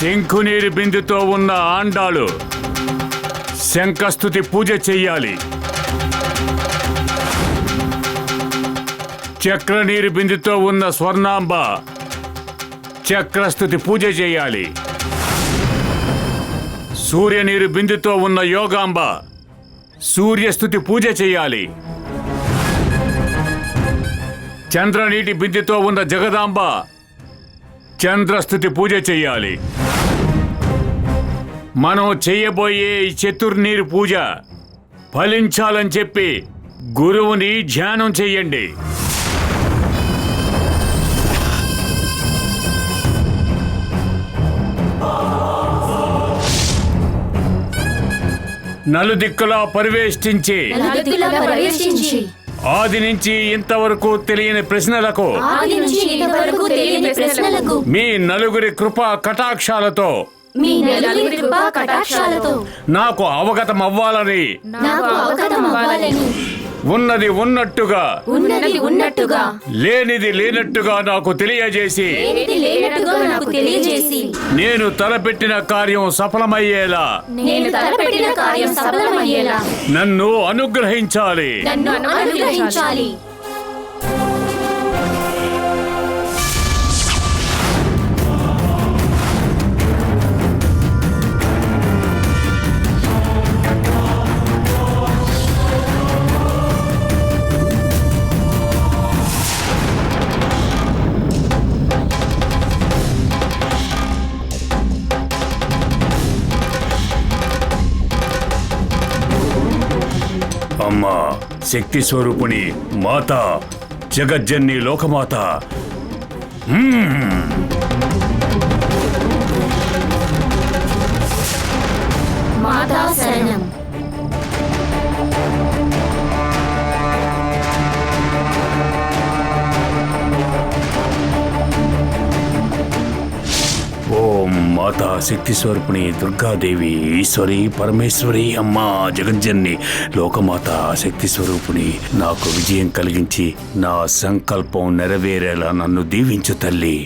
శంఖునీరు బిందుతో ఉన్న ఆండాలు శంఖస్తుతి పూజ చెయ్యాలి. చక్రనీరు బిందుతో ఉన్న స్వర్ణాంబ చక్రస్తుతి పూజ చేయాలి. సూర్యనీరు బిందుతో ఉన్న యోగాంబ సూర్యస్తుతి పూజ చేయాలి. చంద్రనీటి బిందుతో ఉన్న జగదాంబ చంద్రస్తుతి పూజ చెయ్యాలి. మనం చెయ్యబోయే ఈ చతుర్నీరు పూజ ఫలించాలని చెప్పి గురువుని ధ్యానం చెయ్యండి. నలుదిక్కులా పరివేష్టించి ఆది నుంచి ఇంతవరకు తెలియని ప్రశ్నలకు మీ నలుగురి కృపా కటాక్షాలతో నాకు అవగతం అవ్వాలని ఉన్నది ఉన్నట్టుగా లేనిది లేనట్టుగా నాకు తెలియజేసి నేను తలపెట్టిన కార్యం సఫలమయ్యేలా నన్ను అనుగ్రహించాలి. అమ్మా శక్తి స్వరూపుని మాత జగజ్జన్ని లోకమాత, మాతా శరణం. ఓం మాతా శక్తి స్వరూపిణి దుర్గాదేవి ఈశ్వరి పరమేశ్వరి అమ్మా జగజ్జన్ని లోకమాత శక్తి స్వరూపిణి, నాకు విజయం కలిగించి నా సంకల్పం నెరవేరేలా నన్ను దీవించు తల్లి.